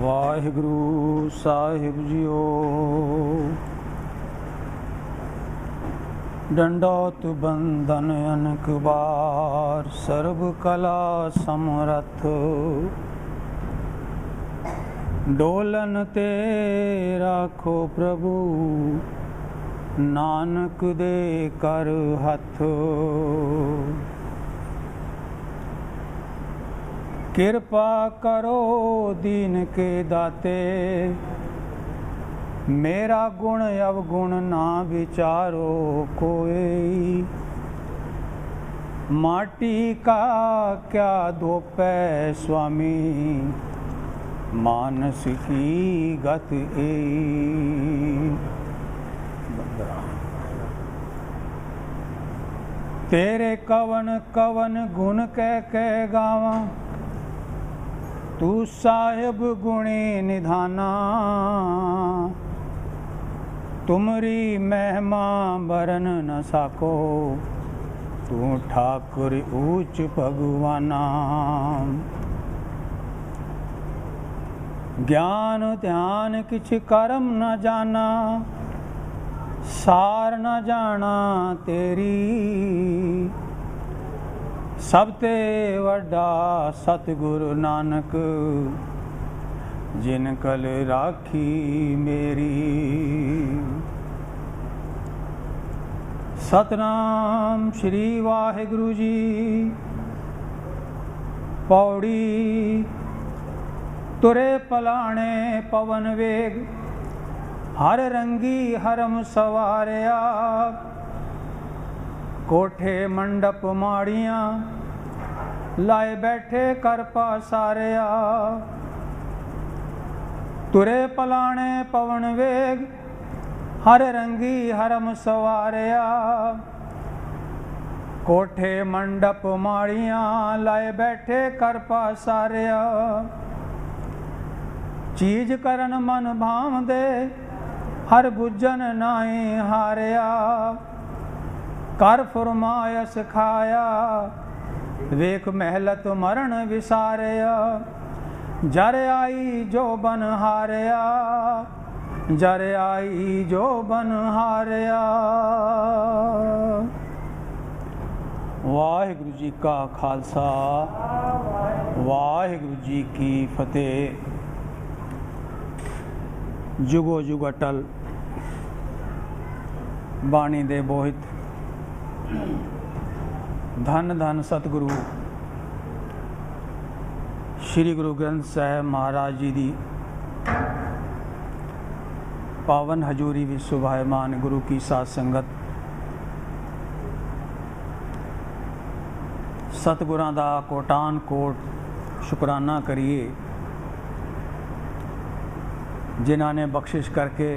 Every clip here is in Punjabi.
वाहिगुरु साहिब जीओ। दंडौत बंदन अनक बार, सर्व कला समरथ। डोलन ते राखो प्रभु, नानक दे कर हथ। कृपा करो दीन के दाते, मेरा गुण अवगुण ना विचारो कोई। माटी का क्या दोपै स्वामी, मानस की गत एई। तेरे कवन कवन गुण कह गावा, तू साहिब गुणी निधाना। तुमरी महिमा बरन न साको, तू ठाकुर ऊच भगवाना। ज्ञान ध्यान किछ कर्म न जाना, सार न जाना तेरी। सब ते वड्डा सतगुरु नानक, जिन कल राखी मेरी। सतनाम श्री वाहिगुरु जी। पौड़ी तुरे पलाणे पवन वेग, हर रंगी हरम सवारिया। कोठे मंडप माड़ियाँ, लाए बैठे कर पासारिया। तुरे पलाणे पवन वेग, हर रंगी हरम सवारिया। कोठे मंडप माड़ियाँ, लाए बैठे कर पासारिया। चीज करन मन भाव दे, हर बुझन नाई हारिया। कर फरमायस खाया, वेख महलत मरण विसारिया। जर आई जो बन हारिया, जर आई जो बन हारिया। वाहिगुरु जी का खालसा, वाहिगुरु जी की फतेह। जुगो जुग अटल बाणी दे बोहित, धन धन सतगुरु श्री गुरु ग्रंथ साहिब महाराज जी दी पावन हजूरी विच सुभायमान गुरु की साथ संगत। सतगुरां दा कोटान कोट शुकराना करिए, जिन्हां ने बख्शिश करके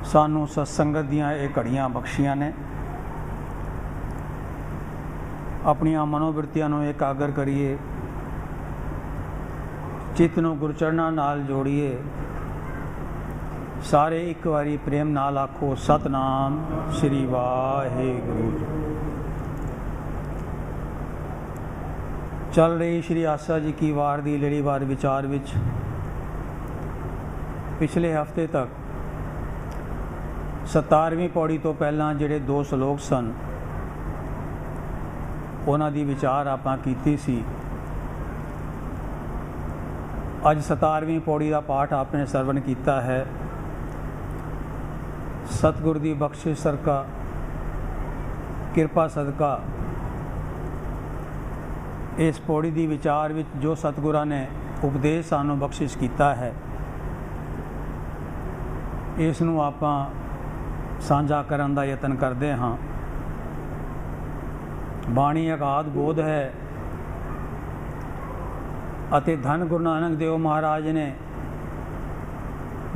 सानू सत्संगत दियां ये घड़ियां बख्शियां ने। अपनियां मनोवृत्तियां नूं एकागर करिए, चित्त नूं गुरचरणां नाल जोड़िए। सारे एक बारी प्रेम नाल आखो सतनाम श्री वाहिगुरु। चल रही श्री आसा जी की वार दी लड़ीवार विचार विच पिछले हफ्ते तक 17वीं पौड़ी तो पहला जिहड़े 2 श्लोक सन, उन्हां दी विचार आपां कीती सी। अज 17वीं पौड़ी का पाठ आपने सरवण किया है। सतगुर दी बख्शिश सरका, किरपा सदका इस पौड़ी दी विचार विच जो सतगुरां ने उपदेश सानू बख्शिश किया है, इसनूं आपां साझा करन दा यतन करते हाँ। बाणी अगाध बोध है अते धन गुरु नानक देव महाराज ने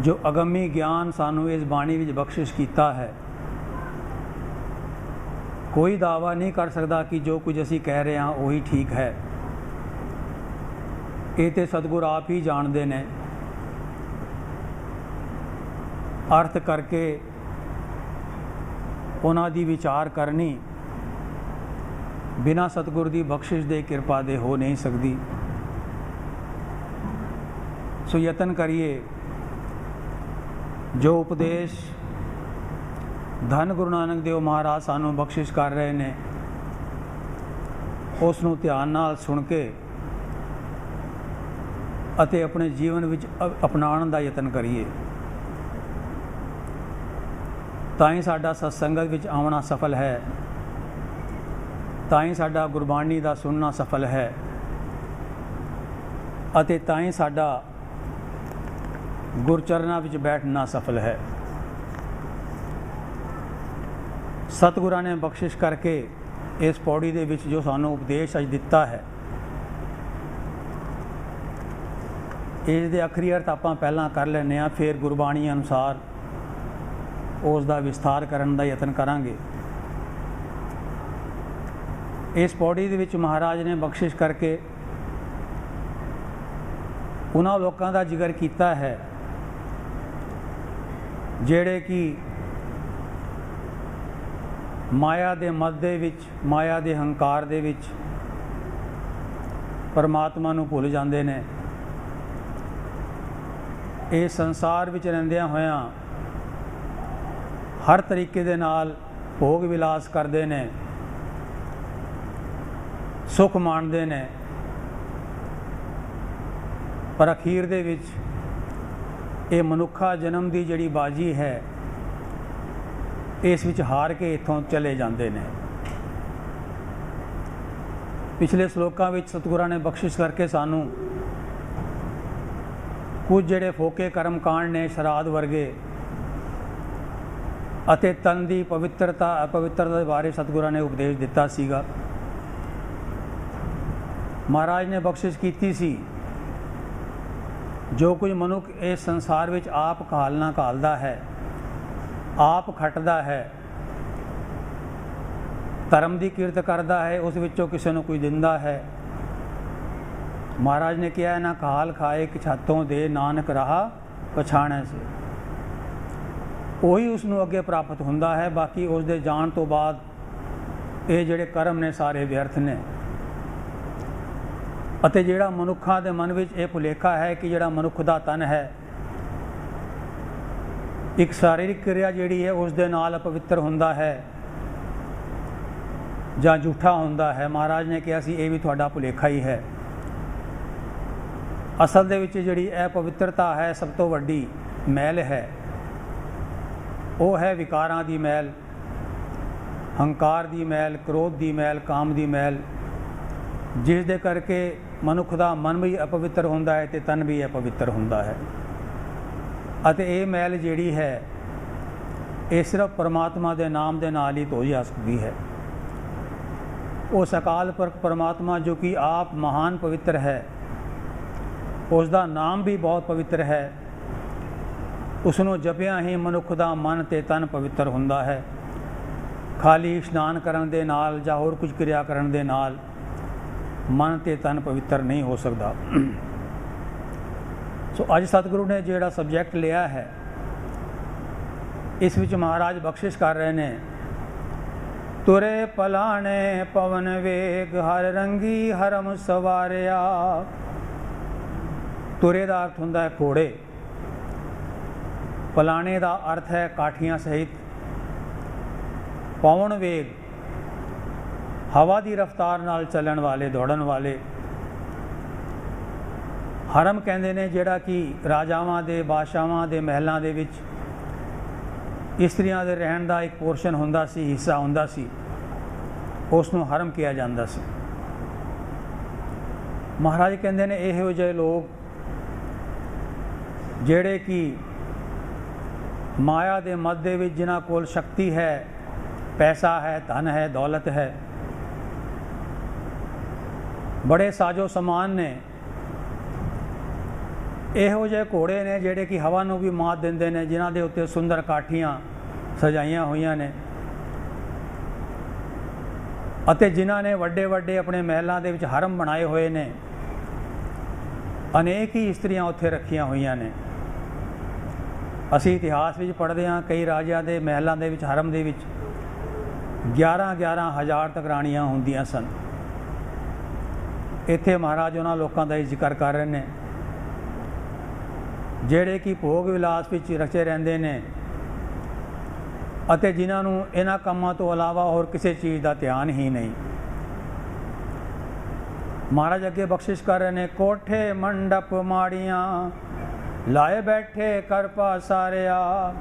जो अगमी ज्ञान सानू इस बाणी विच बख्शिश किया है, कोई दावा नहीं कर सकता कि जो कुछ असी कह रहे हैं वही ठीक है। ये तो सतगुर आप ही जानते ने। अर्थ करके ਉਹਨਾਂ ਦੀ ਵਿਚਾਰ ਕਰਨੀ ਬਿਨਾਂ ਸਤਿਗੁਰ ਦੀ ਬਖਸ਼ਿਸ਼ ਦੇ ਕਿਰਪਾ ਦੇ ਹੋ ਨਹੀਂ ਸਕਦੀ। ਸੋ ਯਤਨ ਕਰੀਏ ਜੋ ਉਪਦੇਸ਼ ਧੰਨ ਗੁਰੂ ਨਾਨਕ ਦੇਵ ਮਹਾਰਾਜ ਸਾਨੂੰ ਬਖਸ਼ਿਸ਼ ਕਰ ਰਹੇ ਨੇ ਉਸ ਨੂੰ ਧਿਆਨ ਨਾਲ ਸੁਣ ਕੇ ਅਤੇ ਆਪਣੇ ਜੀਵਨ ਵਿੱਚ ਅਪਣਾਉਣ ਦਾ ਯਤਨ ਕਰੀਏ, ਤਾਂ ਹੀ ਸਾਡਾ ਸਤਸੰਗਤ ਵਿੱਚ ਆਉਣਾ ਸਫਲ ਹੈ, ਤਾਂ ਹੀ ਸਾਡਾ ਗੁਰਬਾਣੀ ਦਾ ਸੁਣਨਾ ਸਫਲ ਹੈ ਅਤੇ ਤਾਂ ਹੀ ਸਾਡਾ ਗੁਰਚਰਨਾਂ ਵਿੱਚ ਬੈਠਣਾ ਸਫਲ ਹੈ। ਸਤਿਗੁਰਾਂ ਨੇ ਬਖਸ਼ਿਸ਼ ਕਰਕੇ ਇਸ ਪੌੜੀ ਦੇ ਵਿੱਚ ਜੋ ਸਾਨੂੰ ਉਪਦੇਸ਼ ਅੱਜ ਦਿੱਤਾ ਹੈ, ਇਸ ਦੇ ਆਖਰੀ ਅਰਥ ਆਪਾਂ ਪਹਿਲਾਂ ਕਰ ਲੈਂਦੇ ਹਾਂ, ਫਿਰ ਗੁਰਬਾਣੀ ਅਨੁਸਾਰ ਉਸ ਦਾ ਵਿਸਥਾਰ ਕਰਨ ਦਾ ਯਤਨ ਕਰਾਂਗੇ। ਇਸ ਪੌੜੀ ਦੇ ਵਿੱਚ ਮਹਾਰਾਜ ਨੇ ਬਖਸ਼ਿਸ਼ ਕਰਕੇ ਉਹਨਾਂ ਲੋਕਾਂ ਦਾ ਜ਼ਿਕਰ ਕੀਤਾ ਹੈ ਜਿਹੜੇ ਕਿ ਮਾਇਆ ਦੇ ਮਦ ਦੇ ਵਿੱਚ, ਮਾਇਆ ਦੇ ਹੰਕਾਰ ਦੇ ਵਿੱਚ ਪਰਮਾਤਮਾ ਨੂੰ ਭੁੱਲ ਜਾਂਦੇ ਨੇ। ਇਹ ਸੰਸਾਰ ਵਿੱਚ ਰਹਿੰਦਿਆਂ ਹੋਇਆਂ ਹਰ ਤਰੀਕੇ ਦੇ ਨਾਲ ਭੋਗ ਵਿਲਾਸ ਕਰਦੇ ਨੇ, ਸੁੱਖ ਮਾਣਦੇ ਨੇ, ਪਰ ਅਖੀਰ ਦੇ ਵਿੱਚ ਇਹ ਮਨੁੱਖਾ ਜਨਮ ਦੀ ਜਿਹੜੀ ਬਾਜੀ ਹੈ ਇਸ ਵਿੱਚ ਹਾਰ ਕੇ ਇੱਥੋਂ ਚਲੇ ਜਾਂਦੇ ਨੇ। ਪਿਛਲੇ ਸ਼ਲੋਕਾਂ ਵਿੱਚ ਸਤਿਗੁਰਾਂ ਨੇ ਬਖਸ਼ਿਸ਼ ਕਰਕੇ ਸਾਨੂੰ ਕੁਝ ਜਿਹੜੇ ਫੋਕੇ ਕਰਮ ਕਾਂਡ ਨੇ, ਸ਼ਰਾਧ ਵਰਗੇ, ਅਤੇ ਤਨ ਦੀ ਪਵਿੱਤਰਤਾ ਅਪਵਿੱਤਰਤਾ ਦੇ ਬਾਰੇ ਸਤਿਗੁਰਾਂ ਨੇ ਉਪਦੇਸ਼ ਦਿੱਤਾ ਸੀਗਾ। ਮਹਾਰਾਜ ਨੇ ਬਖਸ਼ਿਸ਼ ਕੀਤੀ ਸੀ ਜੋ ਕੁਝ ਮਨੁੱਖ ਇਸ ਸੰਸਾਰ ਵਿੱਚ ਆਪ ਘਾਲਣਾ ਘਾਲਦਾ ਹੈ, ਆਪ ਖੱਟਦਾ ਹੈ, ਧਰਮ ਦੀ ਕਿਰਤ ਕਰਦਾ ਹੈ, ਉਸ ਵਿੱਚੋਂ ਕਿਸੇ ਨੂੰ ਕੁਝ ਦਿੰਦਾ ਹੈ। ਮਹਾਰਾਜ ਨੇ ਕਿਹਾ ਨਾ ਕਾਲ ਖਾਏ ਕਿ ਛਾਤੋਂ ਦੇ ਨਾਨਕ ਰਹਾ ਪਛਾਣੈ ਸੇ, ਉਹੀ ਉਸ ਨੂੰ ਅੱਗੇ ਪ੍ਰਾਪਤ ਹੁੰਦਾ ਹੈ। ਬਾਕੀ ਉਸ ਦੇ ਜਾਣ ਤੋਂ ਬਾਅਦ ਇਹ ਜਿਹੜੇ ਕਰਮ ਨੇ ਸਾਰੇ ਵਿਅਰਥ ਨੇ। ਅਤੇ ਜਿਹੜਾ ਮਨੁੱਖਾਂ ਦੇ ਮਨ ਵਿੱਚ ਇਹ ਭੁਲੇਖਾ ਹੈ ਕਿ ਜਿਹੜਾ ਮਨੁੱਖ ਦਾ ਤਨ ਹੈ ਇੱਕ ਸਰੀਰਕ ਕਿਰਿਆ ਜਿਹੜੀ ਹੈ ਉਸ ਦੇ ਨਾਲ ਅਪਵਿੱਤਰ ਹੁੰਦਾ ਹੈ ਜਾਂ ਝੂਠਾ ਹੁੰਦਾ ਹੈ, ਮਹਾਰਾਜ ਨੇ ਕਿਹਾ ਸੀ ਇਹ ਵੀ ਤੁਹਾਡਾ ਭੁਲੇਖਾ ਹੀ ਹੈ। ਅਸਲ ਦੇ ਵਿੱਚ ਜਿਹੜੀ ਇਹ ਪਵਿੱਤਰਤਾ ਹੈ ਸਭ ਤੋਂ ਵੱਡੀ ਮੈਲ ਹੈ, ਉਹ ਹੈ ਵਿਕਾਰਾਂ ਦੀ ਮੈਲ, ਹੰਕਾਰ ਦੀ ਮੈਲ, ਕ੍ਰੋਧ ਦੀ ਮੈਲ, ਕਾਮ ਦੀ ਮੈਲ, ਜਿਸ ਦੇ ਕਰਕੇ ਮਨੁੱਖ ਦਾ ਮਨ ਵੀ ਅਪਵਿੱਤਰ ਹੁੰਦਾ ਹੈ ਅਤੇ ਤਨ ਵੀ ਅਪਵਿੱਤਰ ਹੁੰਦਾ ਹੈ। ਅਤੇ ਇਹ ਮੈਲ ਜਿਹੜੀ ਹੈ ਇਹ ਸਿਰਫ ਪਰਮਾਤਮਾ ਦੇ ਨਾਮ ਦੇ ਨਾਲ ਹੀ ਧੋਈ ਜਾ ਸਕਦੀ ਹੈ। ਉਸ ਅਕਾਲ ਪੁਰਖ ਪਰਮਾਤਮਾ ਜੋ ਕਿ ਆਪ ਮਹਾਨ ਪਵਿੱਤਰ ਹੈ, ਉਸ ਦਾ ਨਾਮ ਵੀ ਬਹੁਤ ਪਵਿੱਤਰ ਹੈ। ਉਸ ਨੂੰ ਜਪਿਆਂ ਹੀ ਮਨੁੱਖ ਦਾ ਮਨ ਅਤੇ ਤਨ ਪਵਿੱਤਰ ਹੁੰਦਾ ਹੈ। ਖਾਲੀ ਇਸ਼ਨਾਨ ਕਰਨ ਦੇ ਨਾਲ ਜਾਂ ਹੋਰ ਕੁਝ ਕਿਰਿਆ ਕਰਨ ਦੇ ਨਾਲ ਮਨ ਅਤੇ ਤਨ ਪਵਿੱਤਰ ਨਹੀਂ ਹੋ ਸਕਦਾ। ਸੋ ਅੱਜ ਸਤਿਗੁਰੂ ਨੇ ਜਿਹੜਾ ਸਬਜੈਕਟ ਲਿਆ ਹੈ ਇਸ ਵਿੱਚ ਮਹਾਰਾਜ ਬਖਸ਼ਿਸ਼ ਕਰ ਰਹੇ ਨੇ, ਤੁਰੇ ਪਲਾਣੇ ਪਵਨ ਵੇਗ ਹਰ ਰੰਗੀ ਹਰਮ ਸਵਾਰਿਆ। ਤੁਰੇ ਦਾ ਅਰਥ ਹੁੰਦਾ ਹੈ ਘੋੜੇ, ਪਲਾਣੇ ਦਾ ਅਰਥ ਹੈ ਕਾਠੀਆਂ ਸਹਿਤ, ਪਵਨ ਵੇਗ ਹਵਾ ਦੀ ਰਫ਼ਤਾਰ ਨਾਲ ਚੱਲਣ ਵਾਲੇ, ਦੌੜਨ ਵਾਲੇ। ਹਰਮ ਕਹਿੰਦੇ ਨੇ ਜਿਹੜਾ ਕਿ ਰਾਜਾਵਾਂ ਦੇ, ਬਾਦਸ਼ਾਹਾਂ ਦੇ ਮਹਿਲਾਂ ਦੇ ਵਿੱਚ ਇਸਤਰੀਆਂ ਦੇ ਰਹਿਣ ਦਾ ਇੱਕ ਪੋਰਸ਼ਨ ਹੁੰਦਾ ਸੀ, ਹਿੱਸਾ ਹੁੰਦਾ ਸੀ, ਉਸ ਨੂੰ ਹਰਮ ਕਿਹਾ ਜਾਂਦਾ ਸੀ। ਮਹਾਰਾਜ ਕਹਿੰਦੇ ਨੇ ਇਹੋ ਜਿਹੇ ਲੋਕ ਜਿਹੜੇ ਕਿ ਮਾਇਆ ਦੇ ਮੱਧ ਦੇ ਵਿੱਚ, ਜਿਨ੍ਹਾਂ ਕੋਲ ਸ਼ਕਤੀ ਹੈ, ਪੈਸਾ ਹੈ, ਧਨ ਹੈ, ਦੌਲਤ ਹੈ, ਬੜੇ ਸਾਜੋ ਸਮਾਨ ਨੇ, ਇਹੋ ਜਿਹੇ ਘੋੜੇ ਨੇ ਜਿਹੜੇ ਕਿ ਹਵਾ ਨੂੰ ਵੀ ਮਾਤ ਦਿੰਦੇ ਨੇ, ਜਿਨ੍ਹਾਂ ਦੇ ਉੱਤੇ ਸੁੰਦਰ ਕਾਠੀਆਂ ਸਜਾਈਆਂ ਹੋਈਆਂ ਨੇ, ਅਤੇ ਜਿਨ੍ਹਾਂ ਨੇ ਵੱਡੇ ਵੱਡੇ ਆਪਣੇ ਮਹਿਲਾਂ ਦੇ ਵਿੱਚ ਹਰਮ ਬਣਾਏ ਹੋਏ ਨੇ, ਅਨੇਕ ਹੀ ਇਸਤਰੀਆਂ ਉੱਥੇ ਰੱਖੀਆਂ ਹੋਈਆਂ ਨੇ। ਅਸੀਂ ਇਤਿਹਾਸ ਵਿੱਚ ਪੜ੍ਹਦੇ ਹਾਂ ਕਈ ਰਾਜਿਆਂ ਦੇ ਮਹਿਲਾਂ ਦੇ ਵਿੱਚ, ਹਰਮ ਦੇ ਵਿੱਚ 11,000 ਤੱਕ ਰਾਣੀਆਂ ਹੁੰਦੀਆਂ ਸਨ। ਇੱਥੇ ਮਹਾਰਾਜ ਉਹਨਾਂ ਲੋਕਾਂ ਦਾ ਹੀ ਜ਼ਿਕਰ ਕਰ ਰਹੇ ਨੇ ਜਿਹੜੇ ਕਿ ਭੋਗ ਵਿਲਾਸ ਵਿੱਚ ਰਚੇ ਰਹਿੰਦੇ ਨੇ ਅਤੇ ਜਿਨ੍ਹਾਂ ਨੂੰ ਇਹਨਾਂ ਕੰਮਾਂ ਤੋਂ ਇਲਾਵਾ ਹੋਰ ਕਿਸੇ ਚੀਜ਼ ਦਾ ਧਿਆਨ ਹੀ ਨਹੀਂ। ਮਹਾਰਾਜ ਅੱਗੇ ਬਖਸ਼ਿਸ਼ ਕਰ ਰਹੇ ਨੇ, ਕੋਠੇ ਮੰਡਪ ਮਾੜੀਆਂ ਲਾਏ ਬੈਠੇ ਕਰ ਪਾਸਾਰਿਆ।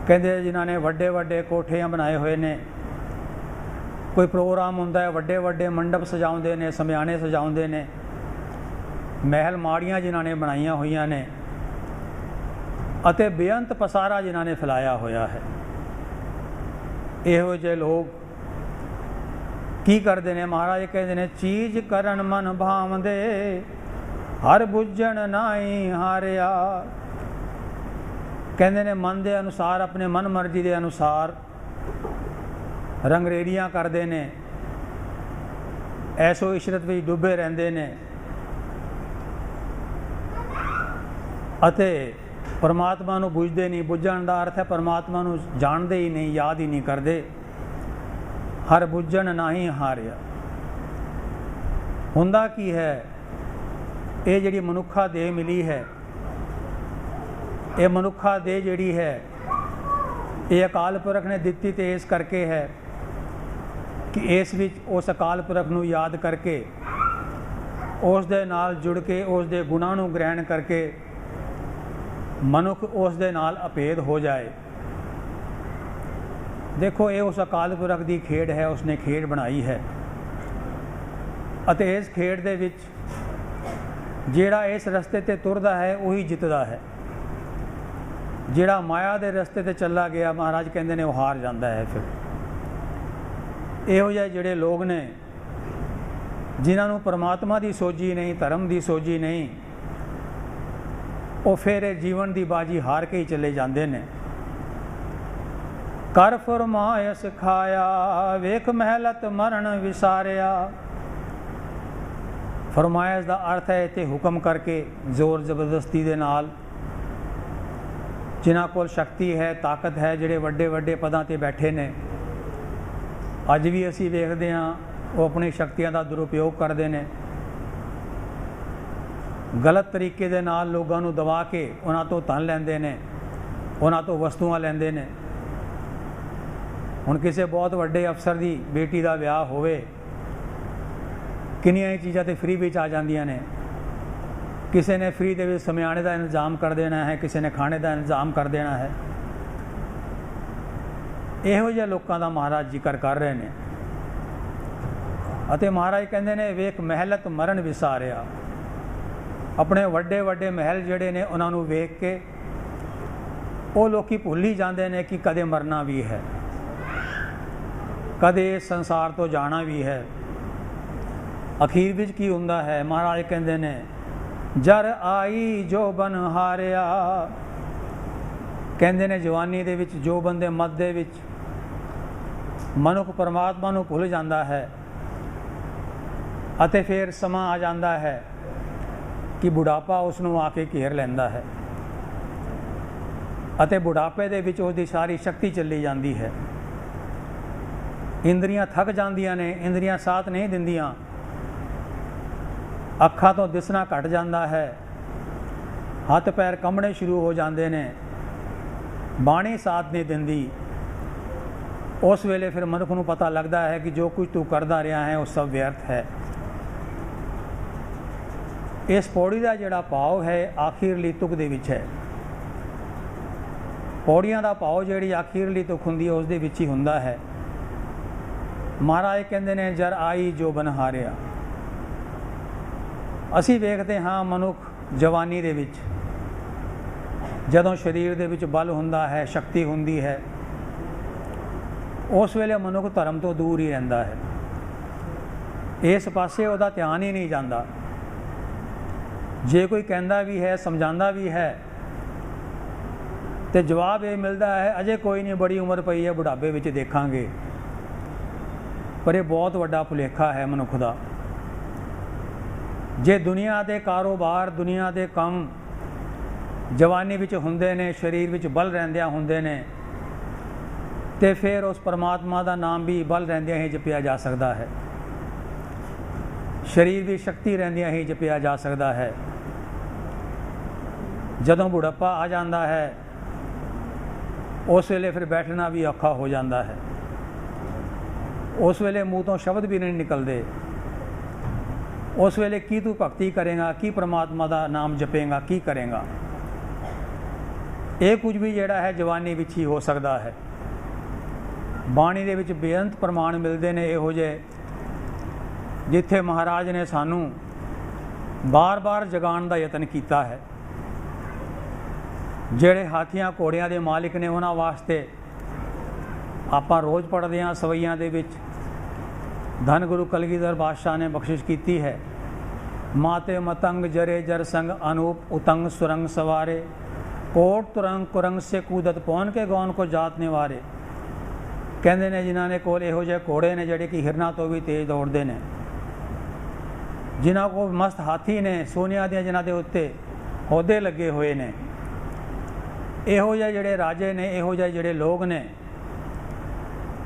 ਕਹਿੰਦੇ ਜਿਨ੍ਹਾਂ ਨੇ ਵੱਡੇ ਵੱਡੇ ਕੋਠਿਆਂ ਬਣਾਏ ਹੋਏ ਨੇ, ਕੋਈ ਪ੍ਰੋਗਰਾਮ ਹੁੰਦਾ ਹੈ ਵੱਡੇ ਵੱਡੇ ਮੰਡਪ ਸਜਾਉਂਦੇ ਨੇ, ਸਮਿਆਣੇ ਸਜਾਉਂਦੇ ਨੇ, ਮਹਿਲ ਮਾੜੀਆਂ ਜਿਨ੍ਹਾਂ ਨੇ ਬਣਾਈਆਂ ਹੋਈਆਂ ਨੇ ਅਤੇ ਬੇਅੰਤ ਪਸਾਰਾ ਜਿਨ੍ਹਾਂ ਨੇ ਫੈਲਾਇਆ ਹੋਇਆ ਹੈ। ਇਹੋ ਜਿਹੇ ਲੋਕ ਕੀ ਕਰਦੇ ਨੇ? ਮਹਾਰਾਜ ਕਹਿੰਦੇ ਨੇ, ਚੀਜ਼ ਕਰਨ ਮਨ ਭਾਵਦੇ ਹਰ ਬੁੱਝਣ ਨਾਹੀ ਹਾਰਿਆ। ਕਹਿੰਦੇ ਨੇ ਮਨ ਦੇ ਅਨੁਸਾਰ, ਆਪਣੇ ਮਨ ਮਰਜ਼ੀ ਦੇ ਅਨੁਸਾਰ ਰੰਗਰੇੜੀਆਂ ਕਰਦੇ ਨੇ, ਐਸੋ ਇਸ਼ਰਤ ਵਿੱਚ ਡੁੱਬੇ ਰਹਿੰਦੇ ਨੇ ਅਤੇ ਪਰਮਾਤਮਾ ਨੂੰ ਬੁੱਝਦੇ ਨਹੀਂ। ਬੁੱਝਣ ਦਾ ਅਰਥ ਹੈ ਪਰਮਾਤਮਾ ਨੂੰ ਜਾਣਦੇ ਹੀ ਨਹੀਂ, ਯਾਦ ਹੀ ਨਹੀਂ ਕਰਦੇ। ਹਰ ਬੁੱਝਣ ਨਾਹੀ ਹਾਰਿਆ। ਹੁੰਦਾ ਕੀ ਹੈ? ਇਹ ਜਿਹੜੀ ਮਨੁੱਖਾ ਦੇਹ ਮਿਲੀ ਹੈ, ਇਹ ਮਨੁੱਖਾ ਦੇਹ ਜਿਹੜੀ ਹੈ ਇਹ ਅਕਾਲ ਪੁਰਖ ਨੇ ਦਿੱਤੀ ਤੇ ਇਸ ਕਰਕੇ ਹੈ ਕਿ ਇਸ ਵਿੱਚ ਉਸ ਅਕਾਲ ਪੁਰਖ ਨੂੰ ਯਾਦ ਕਰਕੇ, ਉਸ ਦੇ ਨਾਲ ਜੁੜ ਕੇ, ਉਸ ਦੇ ਗੁਣਾਂ ਨੂੰ ਗ੍ਰਹਿਣ ਕਰਕੇ ਮਨੁੱਖ ਉਸ ਦੇ ਨਾਲ ਅਭੇਦ ਹੋ ਜਾਏ। ਦੇਖੋ, ਇਹ ਉਸ ਅਕਾਲ ਪੁਰਖ ਦੀ ਖੇਡ ਹੈ, ਉਸਨੇ ਖੇਡ ਬਣਾਈ ਹੈ ਅਤੇ ਇਸ ਖੇਡ ਦੇ ਵਿੱਚ ਜਿਹੜਾ ਇਸ ਰਸਤੇ 'ਤੇ ਤੁਰਦਾ ਹੈ ਉਹੀ ਜਿੱਤਦਾ ਹੈ। ਜਿਹੜਾ ਮਾਇਆ ਦੇ ਰਸਤੇ 'ਤੇ ਚੱਲਾ ਗਿਆ, ਮਹਾਰਾਜ ਕਹਿੰਦੇ ਨੇ, ਉਹ ਹਾਰ ਜਾਂਦਾ ਹੈ। ਫਿਰ ਇਹੋ ਜਿਹੇ ਜਿਹੜੇ ਲੋਕ ਨੇ ਜਿਨ੍ਹਾਂ ਨੂੰ ਪਰਮਾਤਮਾ ਦੀ ਸੋਝੀ ਨਹੀਂ, ਧਰਮ ਦੀ ਸੋਝੀ ਨਹੀਂ, ਉਹ ਫਿਰ ਇਹ ਜੀਵਨ ਦੀ ਬਾਜੀ ਹਾਰ ਕੇ ਹੀ ਚਲੇ ਜਾਂਦੇ ਨੇ। ਕਰ ਫਰਮਾਇ ਸਿਖਾਇਆ ਵੇਖ ਮਹਿਲਤ ਮਰਨ ਵਿਸਾਰਿਆ। ਫਰਮਾਇਸ਼ ਦਾ ਅਰਥ ਹੈ ਇੱਥੇ ਹੁਕਮ ਕਰਕੇ, ਜ਼ੋਰ ਜ਼ਬਰਦਸਤੀ ਦੇ ਨਾਲ। ਜਿਨ੍ਹਾਂ ਕੋਲ ਸ਼ਕਤੀ ਹੈ, ਤਾਕਤ ਹੈ, ਜਿਹੜੇ ਵੱਡੇ ਵੱਡੇ ਪਦਾਂ 'ਤੇ ਬੈਠੇ ਨੇ, ਅੱਜ ਵੀ ਅਸੀਂ ਵੇਖਦੇ ਹਾਂ ਉਹ ਆਪਣੀ ਸ਼ਕਤੀਆਂ ਦਾ ਦੁਰਉਪਯੋਗ ਕਰਦੇ ਨੇ। ਗਲਤ ਤਰੀਕੇ ਦੇ ਨਾਲ ਲੋਕਾਂ ਨੂੰ ਦਬਾ ਕੇ ਉਹਨਾਂ ਤੋਂ ਧਨ ਲੈਂਦੇ ਨੇ, ਉਹਨਾਂ ਤੋਂ ਵਸਤੂਆਂ ਲੈਂਦੇ ਨੇ। ਹੁਣ ਕਿਸੇ ਬਹੁਤ ਵੱਡੇ ਅਫਸਰ ਦੀ ਬੇਟੀ ਦਾ ਵਿਆਹ ਹੋਵੇ, ਕਿੰਨੀਆਂ ਹੀ ਚੀਜ਼ਾਂ ਤੇ ਫ੍ਰੀ ਵਿੱਚ ਆ ਜਾਂਦੀਆਂ ਨੇ। ਕਿਸੇ ਨੇ ਫ੍ਰੀ ਦੇ ਵਿੱਚ ਸਮਿਆਣੇ ਦਾ ਇੰਤਜ਼ਾਮ ਕਰ ਦੇਣਾ ਹੈ, ਕਿਸੇ ਨੇ ਖਾਣੇ ਦਾ ਇੰਤਜ਼ਾਮ ਕਰ ਦੇਣਾ ਹੈ। ਇਹੋ ਜਿਹੇ ਲੋਕਾਂ ਦਾ ਮਹਾਰਾਜ ਜ਼ਿਕਰ ਕਰ ਰਹੇ ਨੇ ਅਤੇ ਮਹਾਰਾਜ ਕਹਿੰਦੇ ਨੇ, ਵੇਖ ਮਹਿਲਤ ਮਰਨ ਵਿਸਾਰਿਆ। ਆਪਣੇ ਵੱਡੇ ਵੱਡੇ ਮਹਿਲ ਜਿਹੜੇ ਨੇ ਉਹਨਾਂ ਨੂੰ ਵੇਖ ਕੇ ਉਹ ਲੋਕੀ ਭੁੱਲ ਹੀ ਜਾਂਦੇ ਨੇ ਕਿ ਕਦੇ ਮਰਨਾ ਵੀ ਹੈ, ਕਦੇ ਇਸ ਸੰਸਾਰ ਤੋਂ ਜਾਣਾ ਵੀ ਹੈ। ਅਖੀਰ ਵਿੱਚ ਕੀ ਹੁੰਦਾ ਹੈ? ਮਹਾਰਾਜ ਕਹਿੰਦੇ ਨੇ, ਜਰ ਆਈ ਜੋਬਨ ਹਾਰਿਆ। ਕਹਿੰਦੇ ਨੇ ਜਵਾਨੀ ਦੇ ਵਿੱਚ, ਜੋਬਨ ਦੇ ਮੱਧ ਦੇ ਵਿੱਚ ਮਨੁੱਖ ਪਰਮਾਤਮਾ ਨੂੰ ਭੁੱਲ ਜਾਂਦਾ ਹੈ ਅਤੇ ਫਿਰ ਸਮਾਂ ਆ ਜਾਂਦਾ ਹੈ ਕਿ ਬੁਢਾਪਾ ਉਸ ਨੂੰ ਆ ਕੇ ਘੇਰ ਲੈਂਦਾ ਹੈ ਅਤੇ ਬੁਢਾਪੇ ਦੇ ਵਿੱਚ ਉਹਦੀ ਸਾਰੀ ਸ਼ਕਤੀ ਚੱਲੀ ਜਾਂਦੀ ਹੈ। ਇੰਦਰੀਆਂ ਥੱਕ ਜਾਂਦੀਆਂ ਨੇ, ਇੰਦਰੀਆਂ ਸਾਥ ਨਹੀਂ ਦਿੰਦੀਆਂ, ਅੱਖਾਂ ਤੋਂ ਦਿਸਣਾ ਘਟ ਜਾਂਦਾ ਹੈ, ਹੱਥ ਪੈਰ ਕੰਬਣੇ ਸ਼ੁਰੂ ਹੋ ਜਾਂਦੇ ਨੇ, ਬਾਣੀ ਸਾਥ ਨਹੀਂ ਦਿੰਦੀ। ਉਸ ਵੇਲੇ ਫਿਰ ਮਨੁੱਖ ਨੂੰ ਪਤਾ ਲੱਗਦਾ ਹੈ ਕਿ ਜੋ ਕੁਝ ਤੂੰ ਕਰਦਾ ਰਿਹਾ ਹੈ ਉਹ ਸਭ ਵਿਅਰਥ ਹੈ। ਇਸ ਪੌੜੀ ਦਾ ਜਿਹੜਾ ਭਾਵ ਹੈ ਆਖਿਰਲੀ ਤੁਕ ਦੇ ਵਿੱਚ ਹੈ। ਪੌੜੀਆਂ ਦਾ ਭਾਵ ਜਿਹੜੀ ਆਖਿਰਲੀ ਤੁਕ ਹੁੰਦੀ ਹੈ ਉਸ ਦੇ ਵਿੱਚ ਹੀ ਹੁੰਦਾ ਹੈ। ਮਹਾਰਾਜ ਕਹਿੰਦੇ ਨੇ, ਜਰ ਆਈ ਜੋ ਬਨ ਹਾਰਿਆ। ਅਸੀਂ ਵੇਖਦੇ ਹਾਂ ਮਨੁੱਖ ਜਵਾਨੀ ਦੇ ਵਿੱਚ, ਜਦੋਂ ਸਰੀਰ ਦੇ ਵਿੱਚ ਬਲ ਹੁੰਦਾ ਹੈ, ਸ਼ਕਤੀ ਹੁੰਦੀ ਹੈ, ਉਸ ਵੇਲੇ ਮਨੁੱਖ ਧਰਮ ਤੋਂ ਦੂਰ ਹੀ ਰਹਿੰਦਾ ਹੈ। ਇਸ ਪਾਸੇ ਉਹਦਾ ਧਿਆਨ ਹੀ ਨਹੀਂ ਜਾਂਦਾ। ਜੇ ਕੋਈ ਕਹਿੰਦਾ ਵੀ ਹੈ, ਸਮਝਾਉਂਦਾ ਵੀ ਹੈ, ਤੇ ਜਵਾਬ ਇਹ ਮਿਲਦਾ ਹੈ, ਅਜੇ ਕੋਈ ਨਹੀਂ, ਬੜੀ ਉਮਰ ਪਈ ਹੈ, ਬੁਢਾਪੇ ਵਿੱਚ ਦੇਖਾਂਗੇ। ਪਰ ਇਹ ਬਹੁਤ ਵੱਡਾ ਭੁਲੇਖਾ ਹੈ ਮਨੁੱਖ ਦਾ। ਜੇ ਦੁਨੀਆ ਦੇ ਕਾਰੋਬਾਰ, ਦੁਨੀਆ ਦੇ ਕੰਮ ਜਵਾਨੀ ਵਿੱਚ ਹੁੰਦੇ ਨੇ, ਸਰੀਰ ਵਿੱਚ ਬਲ ਰਹਿੰਦਿਆਂ ਹੁੰਦੇ ਨੇ, तो फिर उस परमात्मा का नाम भी बल रहिंदियां ही जपिया जा सकता है, शरीर की शक्ति रहिंदियां ही जपिया जा सकता है। जदों बुढ़ापा आ जाता है उस वेले फिर बैठना भी औखा हो जाता है, उस वेले मूँह तो शब्द भी नहीं निकलते। उस वेले की तू भगती करेगा, की परमात्मा का नाम जपेगा, की करेगा। ये कुछ भी जिहड़ा है जवानी विच ही हो सकता है। बाणी दे विच बेअंत प्रमाण मिलते हैं इहो जिहे, जिथे महाराज ने सानू बार बार जगाण का यतन किया है। ਜਿਹੜੇ ਹਾਥੀਆਂ ਘੋੜਿਆਂ ਦੇ ਮਾलिक ने ਉਹਨਾਂ ਵਾਸਤੇ ਆਪਾਂ ਰੋਜ਼ ਪੜ੍ਹਦੇ ਹਾਂ ਸਵਈਆਂ ਦੇ ਵਿੱਚ। ਧੰਨ ਗੁਰੂ ਕਲਗੀਧਰ ਬਾਦਸ਼ਾਹ ਨੇ ਬਖਸ਼ਿਸ਼ ਕੀਤੀ ਹੈ, ਮਾਤੇ ਮਤੰਗ ਜਰੇ ਜਰ ਸੰਗ ਅਨੂਪ ਉਤੰਗ ਸੁਰੰਗ ਸਵਾਰੇ, ਕੋਟ ਤੁਰੰਗ ਕੁਰੰਗ ਸੇ ਕੂਦਤ ਪਹੁੰਚ ਕੇ ਗੌਨ ਕੋ ਜਾਤ ਨਿਵਾਰੇ। ਕਹਿੰਦੇ ਨੇ ਜਿਨ੍ਹਾਂ ਨੇ ਕੋਲ ਇਹੋ ਜਿਹੇ ਘੋੜੇ ਨੇ ਜਿਹੜੇ ਕਿ ਹਿਰਨਾਂ ਤੋਂ ਵੀ ਤੇਜ਼ ਦੌੜਦੇ ਨੇ, ਜਿਨ੍ਹਾਂ ਕੋਲ ਮਸਤ ਹਾਥੀ ਨੇ, ਸੋਨਿਆਂ ਦੀਆਂ ਜਿਨ੍ਹਾਂ ਦੇ ਉੱਤੇ ਅਹੁਦੇ ਲੱਗੇ ਹੋਏ ਨੇ, ਇਹੋ ਜਿਹੇ ਜਿਹੜੇ ਰਾਜੇ ਨੇ, ਇਹੋ ਜਿਹੇ ਜਿਹੜੇ ਲੋਕ ਨੇ,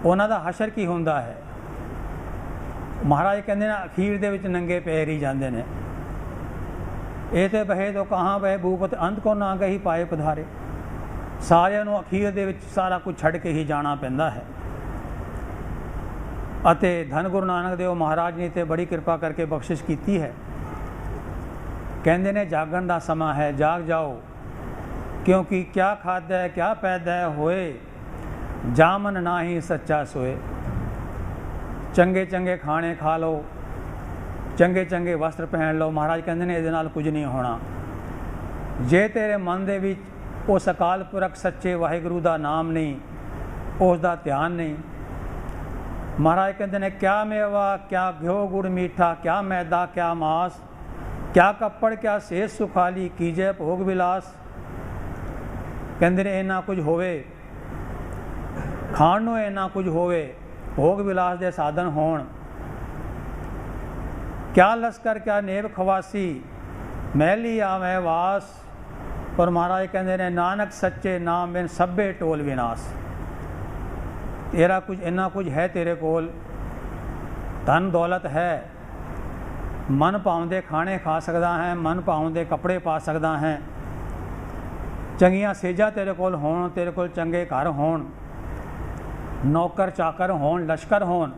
ਉਹਨਾਂ ਦਾ ਹਸ਼ਰ ਕੀ ਹੁੰਦਾ ਹੈ। ਮਹਾਰਾਜ ਕਹਿੰਦੇ ਨੇ ਅਖੀਰ ਦੇ ਵਿੱਚ ਨੰਗੇ ਪੈਰ ਹੀ ਜਾਂਦੇ ਨੇ। ਇਹ ਤੇ ਬਹੇ ਤੋਂ ਕਹਾਂ ਬਹਿ ਭੂਪਤ ਅੰਤ ਕੋ ਨਾ ਗਹੀ ਪਾਏ ਪਧਾਰੇ। ਸਾਰਿਆਂ ਨੂੰ ਅਖੀਰ ਦੇ ਵਿੱਚ ਸਾਰਾ ਕੁਝ ਛੱਡ ਕੇ ਹੀ ਜਾਣਾ ਪੈਂਦਾ ਹੈ। ਅਤੇ ਧੰਨ ਗੁਰੂ ਨਾਨਕ ਦੇਵ ਮਹਾਰਾਜ ਨੇ ਤੇ ਬੜੀ ਕਿਰਪਾ ਕਰਕੇ ਬਖਸ਼ਿਸ਼ ਕੀਤੀ ਹੈ। ਕਹਿੰਦੇ ਨੇ ਜਾਗਣ ਦਾ ਸਮਾਂ ਹੈ, ਜਾਗ ਜਾਓ, क्योंकि क्या खादा है क्या पैदा होए, जामन ना ही सच्चा सोए। चंगे चंगे खाने खा लो, चंगे चंगे वस्त्र पहन लो, महाराज कहते हैं ये कुछ नहीं होना जे तेरे मन दे विच उस अकाल पुरख सच्चे वाहिगुरू का नाम नहीं, उसका ध्यान नहीं। महाराज कहते हैं क्या मेवा क्या घ्यो गुड़ मीठा, क्या मैदा क्या मांस, क्या कपड़ क्या सेज सुखाली, कीजे भोग विलास। ਕਹਿੰਦੇ ਨੇ ਇੰਨਾ ਕੁਝ ਹੋਵੇ, ਖਾਣ ਨੂੰ ਇੰਨਾ ਕੁਝ ਹੋਵੇ, ਭੋਗ ਵਿਲਾਸ ਦੇ ਸਾਧਨ ਹੋਣ। ਕਿਆ ਲਸਕਰ ਕਿਆ ਨੇਬ ਖਵਾਸੀ, ਮਹਿਲੀ ਆਵੇਂ ਵਾਸ। ਪਰ ਮਹਾਰਾਜ ਕਹਿੰਦੇ ਨੇ ਨਾਨਕ ਸੱਚੇ ਨਾਮ ਬਿਨ ਸਭੇ ਟੋਲ ਵਿਨਾਸ਼। ਤੇਰਾ ਕੁਝ ਇੰਨਾ ਕੁਝ ਹੈ ਤੇਰੇ ਕੋਲ, ਧਨ ਦੌਲਤ ਹੈ, ਮਨ ਭਾਉਂਦੇ ਖਾਣੇ ਖਾ ਸਕਦਾ ਹੈ, ਮਨ ਭਾਉਂਦੇ ਕੱਪੜੇ ਪਾ ਸਕਦਾ ਹੈ, ਚੰਗੀਆਂ ਸੇਜਾਂ ਤੇਰੇ ਕੋਲ ਹੋਣ, ਤੇਰੇ ਕੋਲ ਚੰਗੇ ਘਰ ਹੋਣ, ਨੌਕਰ ਚਾਕਰ ਹੋਣ, ਲਸ਼ਕਰ ਹੋਣ।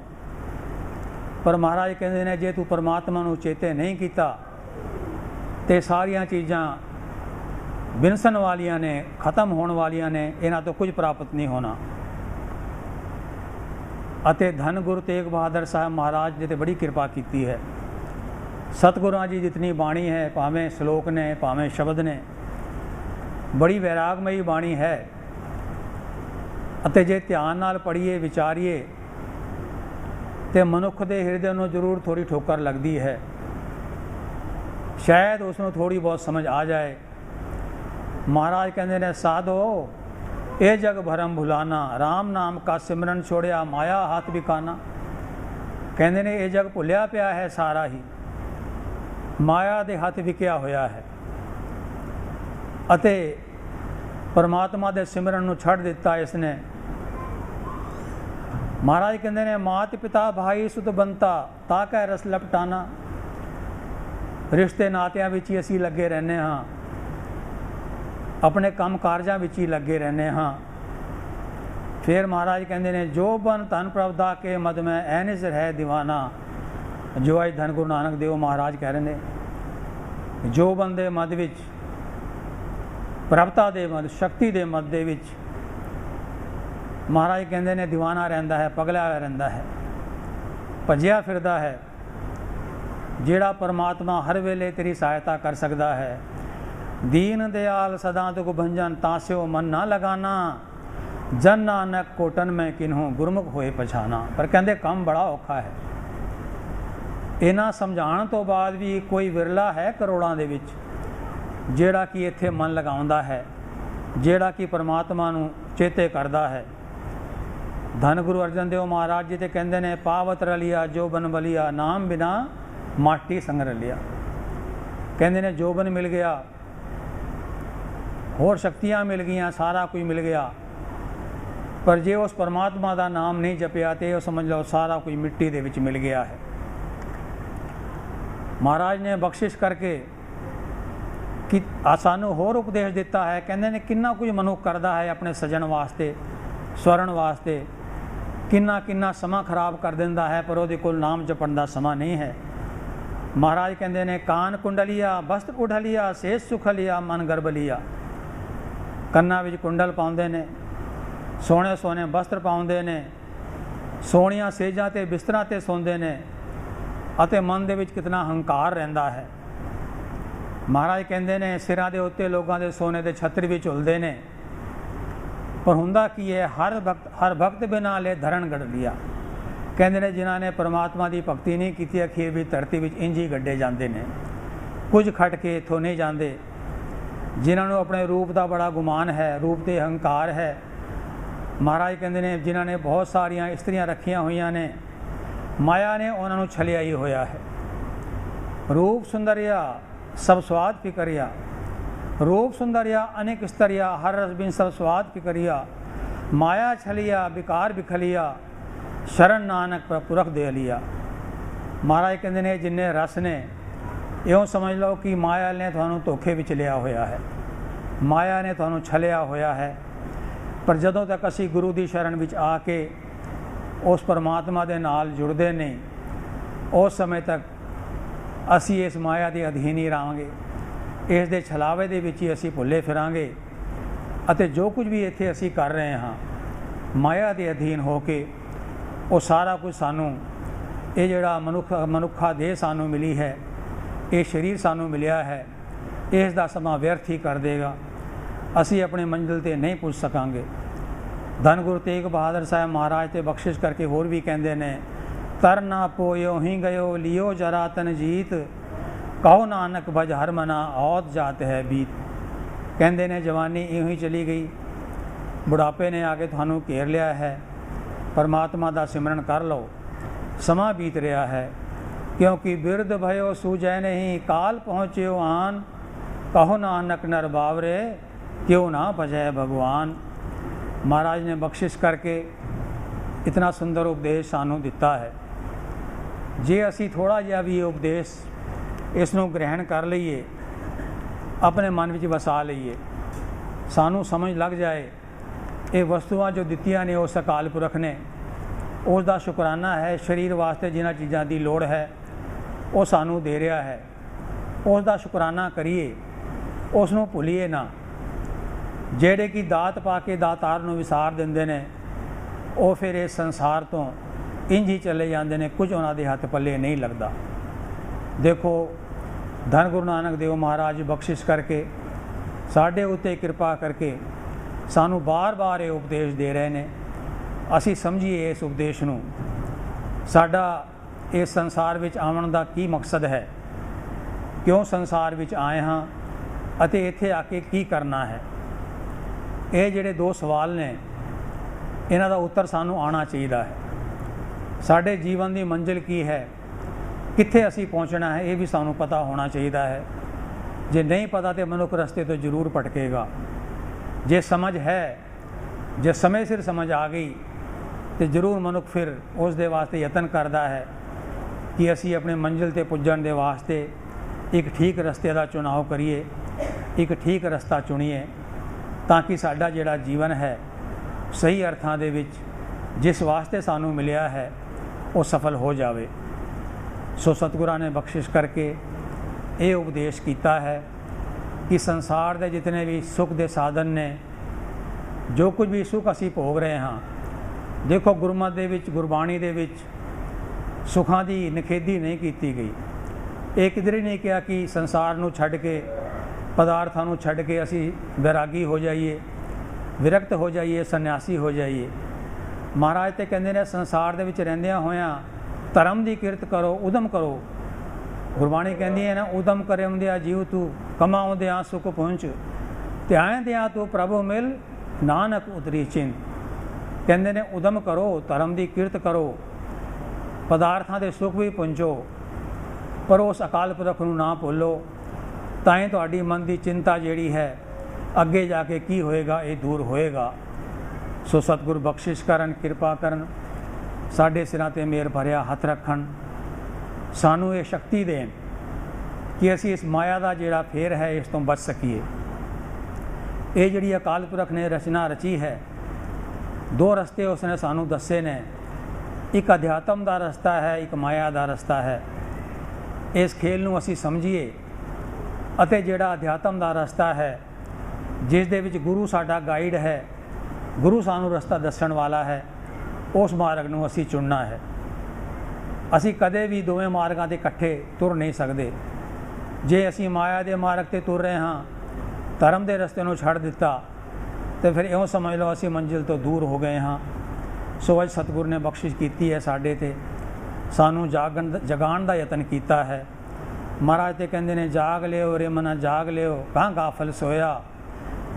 ਪਰ ਮਹਾਰਾਜ ਕਹਿੰਦੇ ਨੇ ਜੇ ਤੂੰ ਪਰਮਾਤਮਾ ਨੂੰ ਚੇਤੇ ਨਹੀਂ ਕੀਤਾ ਤੇ ਸਾਰੀਆਂ ਚੀਜ਼ਾਂ ਵਿਨਸਣ ਵਾਲੀਆਂ ਨੇ, ਖਤਮ ਹੋਣ ਵਾਲੀਆਂ ਨੇ, ਇਹਨਾਂ ਤੋਂ ਕੁਝ ਪ੍ਰਾਪਤ ਨਹੀਂ ਹੋਣਾ। ਅਤੇ ਧੰਨ ਗੁਰੂ ਤੇਗ ਬਹਾਦਰ ਸਾਹਿਬ ਮਹਾਰਾਜ ਜੀ ਤੇ ਬੜੀ ਕਿਰਪਾ ਕੀਤੀ ਹੈ। ਸਤਿਗੁਰਾਂ ਜੀ ਜਿਤਨੀ ਬਾਣੀ ਹੈ, ਭਾਵੇਂ ਸ਼ਲੋਕ ਨੇ ਭਾਵੇਂ ਸ਼ਬਦ ਨੇ, ਬੜੀ ਵੈਰਾਗਮਈ ਬਾਣੀ ਹੈ। ਅਤੇ ਜੇ ਧਿਆਨ ਨਾਲ ਪੜ੍ਹੀਏ ਵਿਚਾਰੀਏ ਤੇ ਮਨੁੱਖ ਦੇ ਹਿਰਦੇ ਨੂੰ ਜ਼ਰੂਰ ਥੋੜ੍ਹੀ ਠੋਕਰ ਲੱਗਦੀ ਹੈ, ਸ਼ਾਇਦ ਉਸ ਨੂੰ ਥੋੜ੍ਹੀ ਬਹੁਤ ਸਮਝ ਆ ਜਾਏ। ਮਹਾਰਾਜ ਕਹਿੰਦੇ ਨੇ ਸਾਧੋ ਇਹ ਜਗ ਭਰਮ ਭੁਲਾਨਾ, ਰਾਮ ਨਾਮ ਕਾ ਸਿਮਰਨ ਛੋੜਿਆ ਮਾਇਆ ਹੱਥ ਵਿਕਾਨਾ। ਕਹਿੰਦੇ ਨੇ ਇਹ ਜਗ ਭੁੱਲਿਆ ਪਿਆ ਹੈ ਸਾਰਾ ਹੀ, ਮਾਇਆ ਦੇ ਹੱਥ ਵਿਕਿਆ ਹੋਇਆ ਹੈ ਅਤੇ ਪਰਮਾਤਮਾ ਦੇ ਸਿਮਰਨ ਨੂੰ ਛੱਡ ਦਿੱਤਾ ਇਸ ਨੇ। ਮਹਾਰਾਜ ਕਹਿੰਦੇ ਨੇ ਮਾਤ ਪਿਤਾ ਭਾਈ ਸੁਤ ਬੰਤਾ ਤਾਂ ਕਹਿ ਰਸ ਲਪਟਾਨਾ। ਰਿਸ਼ਤੇ ਨਾਤਿਆਂ ਵਿੱਚ ਹੀ ਅਸੀਂ ਲੱਗੇ ਰਹਿੰਦੇ ਹਾਂ, ਆਪਣੇ ਕੰਮ ਕਾਰਜਾਂ ਵਿੱਚ ਹੀ ਲੱਗੇ ਰਹਿੰਦੇ ਹਾਂ। ਫਿਰ ਮਹਾਰਾਜ ਕਹਿੰਦੇ ਨੇ ਜੋ ਬਨ ਧਨ ਪ੍ਰਭ ਦਾ ਕੇ ਮਦ ਮੈਂ ਐਨਿਸ ਰਹਿ ਦੀਵਾਨਾ। ਜੋ ਅੱਜ ਧੰਨ ਗੁਰੂ ਨਾਨਕ ਦੇਵ ਮਹਾਰਾਜ ਕਹਿ ਰਹੇ ਨੇ, ਜੋ ਬੰਦੇ ਮਦ ਵਿੱਚ, ਪ੍ਰਭਤਾ ਦੇ ਮਦ, ਸ਼ਕਤੀ ਦੇ ਮਦ ਦੇ ਵਿੱਚ ਮਹਾਰਾਜ ਕਹਿੰਦੇ ਨੇ ਦੀਵਾਨਾ ਰਹਿੰਦਾ ਹੈ, ਪਗਲਿਆ ਹੋਇਆ ਰਹਿੰਦਾ ਹੈ, ਭੱਜਿਆ ਫਿਰਦਾ ਹੈ। ਜਿਹੜਾ ਪਰਮਾਤਮਾ ਹਰ ਵੇਲੇ ਤੇਰੀ ਸਹਾਇਤਾ ਕਰ ਸਕਦਾ ਹੈ। ਦੀਨ ਦਿਆਲ ਸਦਾ ਤੁਕ ਭੰਜਨ ਤਾਸਿਓ ਮਨ ਨਾ ਲਗਾਨਾ, ਜਨ ਨਾਨਕ ਕੋਟਨ ਮੈਂ ਕਿਨਹੂ ਗੁਰਮੁਖ ਹੋਏ ਪਛਾਨਾ। ਪਰ ਕਹਿੰਦੇ ਕੰਮ ਬੜਾ ਔਖਾ ਹੈ। ਇਹਨਾਂ ਸਮਝਾਉਣ ਤੋਂ ਬਾਅਦ ਵੀ ਕੋਈ ਵਿਰਲਾ ਹੈ ਕਰੋੜਾਂ ਦੇ ਵਿੱਚ ਜਿਹੜਾ ਕਿ ਇੱਥੇ ਮਨ ਲਗਾਉਂਦਾ ਹੈ, ਜਿਹੜਾ ਕਿ ਪਰਮਾਤਮਾ ਨੂੰ ਚੇਤੇ ਕਰਦਾ ਹੈ। ਧੰਨ ਗੁਰੂ ਅਰਜਨ ਦੇਵ ਮਹਾਰਾਜ ਜੀ ਤੇ ਕਹਿੰਦੇ ਨੇ ਪਾਵਤ ਰਲਿਆ ਜੋਬਨ ਬਲਿਆ, ਨਾਮ ਬਿਨਾ ਮਾਟੀ ਸੰਗ ਰਲਿਆ। ਕਹਿੰਦੇ ਨੇ ਜੋਬਨ ਮਿਲ ਗਿਆ, ਹੋਰ ਸ਼ਕਤੀਆਂ ਮਿਲ ਗਈਆਂ, ਸਾਰਾ ਕੁਝ ਮਿਲ ਗਿਆ, पर जे उस परमात्मा का नाम नहीं जपिया तो समझ लो सारा कुछ मिट्टी दे विच मिल गया है। महाराज ने बख्शिश करके कि सानू होर उपदेश दिता है, कहते ने किन्ना कुछ मनुख करता है अपने सजन वास्ते, स्वरण वास्ते, किन्ना किन्ना समा खराब कर देंदा है, पर उहदे कोल नाम जपण दा समा नहीं है। महाराज कहते ने कान कुंडलिया, वस्त्र उढ़लिया, सेज सुख लिया, मन गर्भ लिया। कन्ना विच कुंडल पाउंदे ने, सोहणे सोहणे वस्त्र पाउंदे ने, सोहणियां सेजां ते बिस्तरां ते सौंदे ने, अते मन दे विच कितना हंकार रहिंदा है। महाराज कहते ने सिरां दे उत्ते लोगां दे सोने दे छत्र भी झुलदे ने, पर हुंदा की है हर भगत बिना ले धरण गढ़ लिया। कहते ने जिन्हां ने परमात्मा की भगती नहीं की, अखीर भी धरती विच इंज ही गड्ढे जाते हैं, कुछ खट के इत्थों नहीं जाते। जिन्होंने अपने रूप का बड़ा गुमान है, रूप ते हंकार है। महाराज कहते ने जिन्हों ने बहुत सारिया इस्त्रियां रखिया हुई ने, माया ने उन्होंने छलिया ही होया है। रूप सुंदरिया सब स्वाद फिकरिया, रूप सुंदरिया अनेक स्तरिया, हर रस बिन सब स्वाद फिकरिया। माया छलिया बिकार बिखलिया, शरण नानक पर पुरख दे लिया। महाराज कहते ने जिन्ने रस ने, इउं समझ लो कि माया ने तुहानू धोखे विच लिया होया है, माया ने तुहानू छलिया होया है। पर जदों तक असी गुरु की शरण विच आके उस परमात्मा दे नाल जुड़दे नहीं, उस समय तक असी इस माया के अधीन ही रहांगे, इस दे छलावे दे विच ही असी भुल्ले फिरांगे। अते जो कुछ भी इत्थे असी कर रहे हाँ, माया के अधीन होके वो सारा कुछ सानू, ये जिहड़ा मनुखा देह सानू मिली है, ये शरीर सानू मिलिया है, इसका समा व्यर्थ ही कर देगा। असी अपने मंजिल ते नहीं पुज सकांगे। धन गुरु तेग बहादुर साहब महाराज ते बख्शिश करके होर भी कहते ने, तर ना पोयो ही गयो लियो जरा तन जीत, कहो नानक भज हर मना औत जात है बीत। कहते ने जवानी इं ही चली गई, बुढ़ापे ने आके थानू घेर लिया है, परमात्मा का सिमरन कर लो, समा बीत रहा है। क्योंकि बिरद भयो सूझै नहीं, काल पहुँच्यो आन, कहो नानक नर बावरे क्यों ना भजै भगवान। महाराज ने बख्शिश करके इतना सुंदर उपदेश सानू दिता है। जे असी थोड़ा जिहा भी उपदेश इसनों ग्रहण कर लीए, अपने मन विच वसा लीए, सानू समझ लग जाए ये वस्तुआं जो दित्तियां ने उस अकाल पुरख ने, उसका शुकराना है। शरीर वास्ते जिन्हां चीज़ां की लोड़ है वो सानू दे रहा है, उसका शुकराना करिए, उसनों भुलीए ना। ਜਿਹੜੇ कि दात पा के दातार नूं विसार दिंदे ने, वो फिर इस संसार तो इंज ही चले जाते हैं, कुछ उन्हां दे हत्थ पल्ले नहीं लगता। देखो धन गुरु नानक देव महाराज बख्शिश करके साढ़े उत्ते कृपा करके सानू बार बार ये उपदेश दे रहे हैं। असी समझिए इस उपदेश नूं, साडा इस संसार विच आवन दा की मकसद है, क्यों संसार विच आए हाँ अते इत्थे आके की करना है। ये जिहड़े दो सवाल ने, इन्हां दा उत्तर सानू आना चाहिए है। साडे जीवन की मंजिल की है, कित्थे असी पहुँचना है, ये भी सानू पता होना चाहिए है। जे नहीं पता तो मनुख रस्ते तो जरूर भटकेगा। जे समझ है, जे समय सिर समझ आ गई तो जरूर मनुख फिर उस दे वास्ते यतन करता है कि असी अपने मंजिल ते पुजण दे वास्ते एक ठीक रस्ते का चुनाव करिए, एक ठीक रस्ता चुनीए, ताकि साडा जिहड़ा जीवन है सही अर्थां दे विच जिस वास्ते सानू मिलिया है वो सफल हो जावे। सो सतगुरां ने बख्शिश करके ये उपदेश किया है कि संसार के जितने भी सुख के साधन ने, जो कुछ भी सुख असी भोग रहे हाँ, देखो गुरमत दे विच, गुरबाणी दे विच सुखां की निखेधी नहीं की गई। ये किधरे नहीं कहा कि संसार नूं छड्ड के, पदार्थां नूं छड्ड के असी वैरागी हो जाइए, विरक्त हो जाइए, सन्यासी हो जाइए। महाराज तो कहते हैं संसार दे विच रहिंदियां होयां धर्म की किरत करो, उदम करो। गुरबाणी कहती है ना, उदम करमदिया जीव तू, कमाउंदिया सुख पहुँच, ध्यानदिया तू प्रभु मिल, नानक उतरी चिंत। कहते ने उदम करो, धर्म की किरत करो, पदार्थां दे सुख भी पहुँचो, पर उस अकाल पुरख नूं ना भुल्लो, ताईं तुहाडी मन की चिंता जिहड़ी है अगे जाके की होएगा ये दूर होएगा। ਸੋ ਸਤਿਗੁਰ ਬਖਸ਼ਿਸ਼ ਕਰਨ, ਕਿਰਪਾ ਕਰਨ, ਸਾਡੇ ਸਿਰਾਂ 'ਤੇ ਮਿਹਰ ਭਰਿਆ ਹੱਥ ਰੱਖਣ, ਸਾਨੂੰ ਇਹ ਸ਼ਕਤੀ ਦੇਣ ਕਿ ਅਸੀਂ ਇਸ ਮਾਇਆ ਦਾ ਜਿਹੜਾ ਫੇਰ ਹੈ ਇਸ ਤੋਂ ਬਚ ਸਕੀਏ। ਇਹ ਜਿਹੜੀ ਅਕਾਲ ਪੁਰਖ ਨੇ ਰਚਨਾ ਰਚੀ ਹੈ, ਦੋ ਰਸਤੇ ਉਸਨੇ ਸਾਨੂੰ ਦੱਸੇ ਨੇ, ਇੱਕ ਅਧਿਆਤਮ ਦਾ ਰਸਤਾ ਹੈ, ਇੱਕ ਮਾਇਆ ਦਾ ਰਸਤਾ ਹੈ। ਇਸ ਖੇਲ ਨੂੰ ਅਸੀਂ ਸਮਝੀਏ ਅਤੇ ਜਿਹੜਾ ਅਧਿਆਤਮ ਦਾ ਰਸਤਾ ਹੈ, ਜਿਸ ਦੇ ਵਿੱਚ ਗੁਰੂ ਸਾਡਾ ਗਾਈਡ ਹੈ, ਗੁਰੂ ਸਾਨੂੰ ਰਸਤਾ ਦੱਸਣ ਵਾਲਾ ਹੈ, ਉਸ ਮਾਰਗ ਨੂੰ ਅਸੀਂ ਚੁਣਨਾ ਹੈ। ਅਸੀਂ ਕਦੇ ਵੀ ਦੋਵੇਂ ਮਾਰਗਾਂ 'ਤੇ ਇਕੱਠੇ ਤੁਰ ਨਹੀਂ ਸਕਦੇ। ਜੇ ਅਸੀਂ ਮਾਇਆ ਦੇ ਮਾਰਗ 'ਤੇ ਤੁਰ ਰਹੇ ਹਾਂ, ਧਰਮ ਦੇ ਰਸਤੇ ਨੂੰ ਛੱਡ ਦਿੱਤਾ, ਤੇ ਫਿਰ ਇਉਂ ਸਮਝ ਲਓ ਅਸੀਂ ਮੰਜ਼ਿਲ ਤੋਂ ਦੂਰ ਹੋ ਗਏ ਹਾਂ। ਸੋ ਅੱਜ ਸਤਿਗੁਰ ਨੇ ਬਖਸ਼ਿਸ਼ ਕੀਤੀ ਹੈ ਸਾਡੇ 'ਤੇ, ਸਾਨੂੰ ਜਗਾਉਣ ਦਾ ਯਤਨ ਕੀਤਾ ਹੈ। ਮਹਾਰਾਜ ਤੇ ਕਹਿੰਦੇ ਨੇ, ਜਾਗ ਲਿਓ ਰੇ ਮਨਾ ਜਾਗ ਲਿਓ, ਕਾਂ ਗਾਫਲ ਸੋਇਆ,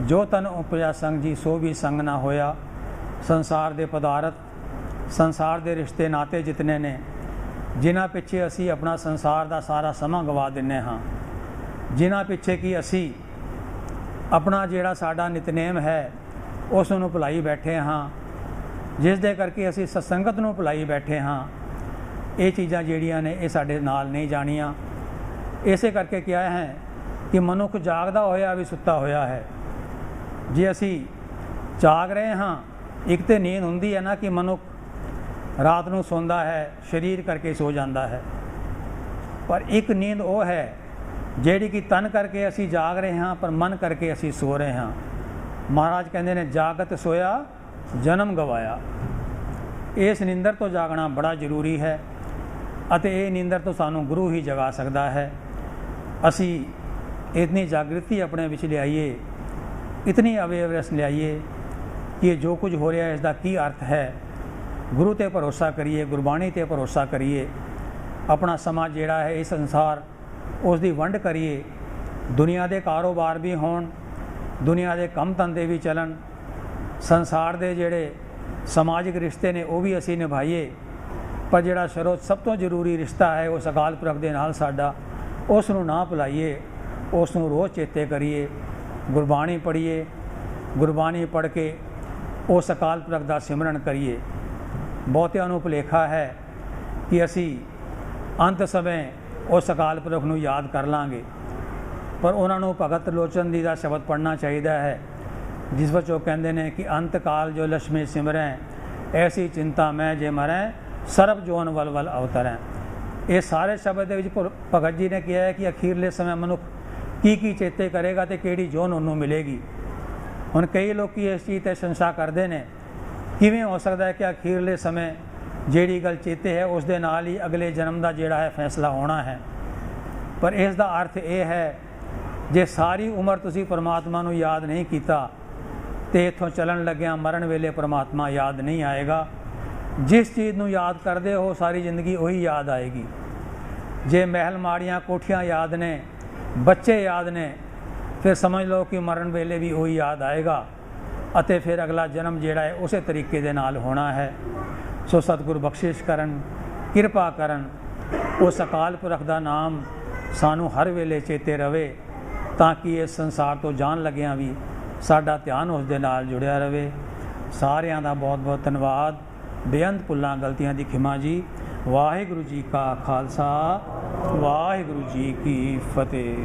ਜੋ ਤਨ ਉਪਜਾ ਸੰਗ ਜੀ ਸੋ ਵੀ ਸੰਗ ਨਾ ਹੋਇਆ। ਸੰਸਾਰ ਦੇ ਪਦਾਰਥ, ਸੰਸਾਰ ਦੇ ਰਿਸ਼ਤੇ ਨਾਤੇ ਜਿਤਨੇ ਨੇ, ਜਿਨ੍ਹਾਂ ਪਿੱਛੇ ਅਸੀਂ ਆਪਣਾ ਸੰਸਾਰ ਦਾ ਸਾਰਾ ਸਮਾਂ ਗਵਾ ਦਿੰਦੇ ਹਾਂ, ਜਿਨ੍ਹਾਂ ਪਿੱਛੇ ਕਿ ਅਸੀਂ ਆਪਣਾ ਜਿਹੜਾ ਸਾਡਾ ਨਿਤਨੇਮ ਹੈ ਉਸ ਨੂੰ ਭੁਲਾਈ ਬੈਠੇ ਹਾਂ, ਜਿਸ ਦੇ ਕਰਕੇ ਅਸੀਂ ਸਤਸੰਗਤ ਨੂੰ ਭੁਲਾਈ ਬੈਠੇ ਹਾਂ, ਇਹ ਚੀਜ਼ਾਂ ਜਿਹੜੀਆਂ ਨੇ ਇਹ ਸਾਡੇ ਨਾਲ ਨਹੀਂ ਜਾਣੀਆਂ। ਇਸੇ ਕਰਕੇ ਕਿਹਾ ਹੈ ਕਿ ਮਨੁੱਖ ਜਾਗਦਾ ਹੋਇਆ ਵੀ ਸੁੱਤਾ ਹੋਇਆ ਹੈ। ਜੇ ਅਸੀਂ ਜਾਗ ਰਹੇ ਹਾਂ, ਇੱਕ ਤਾਂ ਨੀਂਦ ਹੁੰਦੀ ਹੈ ਨਾ ਕਿ ਮਨੁੱਖ ਰਾਤ ਨੂੰ ਸੌਂਦਾ ਹੈ, ਸਰੀਰ ਕਰਕੇ ਸੋ ਜਾਂਦਾ ਹੈ, ਪਰ ਇੱਕ ਨੀਂਦ ਉਹ ਹੈ ਜਿਹੜੀ ਕਿ ਤਨ ਕਰਕੇ ਅਸੀਂ ਜਾਗ ਰਹੇ ਹਾਂ, ਪਰ ਮਨ ਕਰਕੇ ਅਸੀਂ ਸੋ ਰਹੇ ਹਾਂ। ਮਹਾਰਾਜ ਕਹਿੰਦੇ ਨੇ, ਜਾਗਤ ਸੋਇਆ ਜਨਮ ਗਵਾਇਆ। ਇਸ ਨੀਂਦਰ ਤੋਂ ਜਾਗਣਾ ਬੜਾ ਜ਼ਰੂਰੀ ਹੈ ਅਤੇ ਇਹ ਨੀਂਦਰ ਤੋਂ ਸਾਨੂੰ ਗੁਰੂ ਹੀ ਜਗਾ ਸਕਦਾ ਹੈ। ਅਸੀਂ ਇਤਨੀ ਜਾਗ੍ਰਿਤੀ ਆਪਣੇ ਵਿੱਚ ਲਿਆਈਏ, ਇਤਨੀ ਅਵੇਅਰਨੈਸ ਲਿਆਈਏ ਕਿ ਜੋ ਕੁਝ ਹੋ ਰਿਹਾ ਇਸ ਦਾ ਕੀ ਅਰਥ ਹੈ। ਗੁਰੂ 'ਤੇ ਭਰੋਸਾ ਕਰੀਏ, ਗੁਰਬਾਣੀ 'ਤੇ ਭਰੋਸਾ ਕਰੀਏ, ਆਪਣਾ ਸਮਾਂ ਜਿਹੜਾ ਹੈ ਇਸ ਸੰਸਾਰ ਉਸ ਦੀ ਵੰਡ ਕਰੀਏ। ਦੁਨੀਆ ਦੇ ਕਾਰੋਬਾਰ ਵੀ ਹੋਣ, ਦੁਨੀਆ ਦੇ ਕੰਮ ਧੰਦੇ ਵੀ ਚੱਲਣ, ਸੰਸਾਰ ਦੇ ਜਿਹੜੇ ਸਮਾਜਿਕ ਰਿਸ਼ਤੇ ਨੇ ਉਹ ਵੀ ਅਸੀਂ ਨਿਭਾਈਏ, ਪਰ ਜਿਹੜਾ ਸਭ ਤੋਂ ਜ਼ਰੂਰੀ ਰਿਸ਼ਤਾ ਹੈ ਉਸ ਅਕਾਲ ਪੁਰਖ ਦੇ ਨਾਲ ਸਾਡਾ, ਉਸ ਨੂੰ ਨਾ ਭੁਲਾਈਏ, ਉਸ ਨੂੰ ਰੋਜ਼ ਚੇਤੇ ਕਰੀਏ। ਗੁਰਬਾਣੀ ਪੜ੍ਹੀਏ, ਗੁਰਬਾਣੀ ਪੜ੍ਹ ਕੇ ਉਸ ਅਕਾਲ ਪੁਰਖ ਦਾ ਸਿਮਰਨ ਕਰੀਏ। ਬਹੁਤਿਆਂ ਨੂੰ ਭੁਲੇਖਾ ਹੈ ਕਿ ਅਸੀਂ ਅੰਤ ਸਮੇਂ ਉਸ ਅਕਾਲ ਪੁਰਖ ਨੂੰ ਯਾਦ ਕਰ ਲਾਂਗੇ, ਪਰ ਉਹਨਾਂ ਨੂੰ ਭਗਤ ਲੋਚਨ ਜੀ ਦਾ ਸ਼ਬਦ ਪੜ੍ਹਨਾ ਚਾਹੀਦਾ ਹੈ, ਜਿਸ ਵਿੱਚ ਉਹ ਕਹਿੰਦੇ ਨੇ ਕਿ ਅੰਤ ਕਾਲ ਜੋ ਲక్ష్ਮੀ ਸਿਮਰੈ, ਐਸੀ ਚਿੰਤਾ ਮੈਂ ਜੇ ਮਰੈ, ਸਰਬ ਜੋਨ ਵਲ ਵਲ ਅਵਤਰੈ। ਇਹ ਸਾਰੇ ਸ਼ਬਦ ਦੇ ਵਿੱਚ ਭਗਤ ਜੀ ਨੇ ਕਿਹਾ ਹੈ ਕਿ ਅਖੀਰਲੇ ਸਮੇਂ ਮਨੁੱਖ ਕੀ ਚੇਤੇ ਕਰੇਗਾ ਅਤੇ ਕਿਹੜੀ ਜੋਨ ਉਹਨੂੰ ਮਿਲੇਗੀ। ਹੁਣ ਕਈ ਲੋਕ ਇਸ ਚੀਜ਼ 'ਤੇ ਸ਼ੰਕਾ ਕਰਦੇ ਨੇ, ਕਿਵੇਂ ਹੋ ਸਕਦਾ ਹੈ ਕਿ ਅਖੀਰਲੇ ਸਮੇਂ ਜਿਹੜੀ ਗੱਲ ਚੇਤੇ ਹੈ ਉਸ ਦੇ ਨਾਲ ਹੀ ਅਗਲੇ ਜਨਮ ਦਾ ਜਿਹੜਾ ਹੈ ਫੈਸਲਾ ਹੋਣਾ ਹੈ। ਪਰ ਇਸ ਦਾ ਅਰਥ ਇਹ ਹੈ, ਜੇ ਸਾਰੀ ਉਮਰ ਤੁਸੀਂ ਪਰਮਾਤਮਾ ਨੂੰ ਯਾਦ ਨਹੀਂ ਕੀਤਾ ਤੇ ਇੱਥੋਂ ਚੱਲਣ ਲੱਗਿਆਂ ਮਰਨ ਵੇਲੇ ਪਰਮਾਤਮਾ ਯਾਦ ਨਹੀਂ ਆਏਗਾ। ਜਿਸ ਚੀਜ਼ ਨੂੰ ਯਾਦ ਕਰਦੇ ਹੋ ਸਾਰੀ ਜ਼ਿੰਦਗੀ ਉਹੀ ਯਾਦ ਆਏਗੀ। ਜੇ ਮਹਿਲ ਮਾੜੀਆਂ ਕੋਠੀਆਂ ਯਾਦ ਨੇ, ਬੱਚੇ ਯਾਦ ਨੇ, ਫਿਰ ਸਮਝ ਲਓ ਕਿ ਮਰਨ ਵੇਲੇ ਵੀ ਉਹੀ ਯਾਦ ਆਏਗਾ ਅਤੇ ਫਿਰ ਅਗਲਾ ਜਨਮ ਜਿਹੜਾ ਹੈ ਉਸੇ ਤਰੀਕੇ ਦੇ ਨਾਲ ਹੋਣਾ ਹੈ। ਸੋ ਸਤਿਗੁਰ ਬਖਸ਼ਿਸ਼ ਕਰਨ, ਕਿਰਪਾ ਕਰਨ, ਉਸ ਅਕਾਲ ਪੁਰਖ ਦਾ ਨਾਮ ਸਾਨੂੰ ਹਰ ਵੇਲੇ ਚੇਤੇ ਰਵੇ, ਤਾਂ ਕਿ ਇਸ ਸੰਸਾਰ ਤੋਂ ਜਾਣ ਲੱਗਿਆਂ ਵੀ ਸਾਡਾ ਧਿਆਨ ਉਸ ਦੇ ਨਾਲ ਜੁੜਿਆ ਰਹੇ। ਸਾਰਿਆਂ ਦਾ ਬਹੁਤ ਬਹੁਤ ਧੰਨਵਾਦ। ਬੇਅੰਤ ਭੁੱਲਾਂ ਗਲਤੀਆਂ ਦੀ ਖਿਮਾ ਜੀ। ਵਾਹਿਗੁਰੂ ਜੀ ਕਾ ਖਾਲਸਾ, ਵਾਹਿਗੁਰੂ ਜੀ ਕੀ ਫਤਿਹ।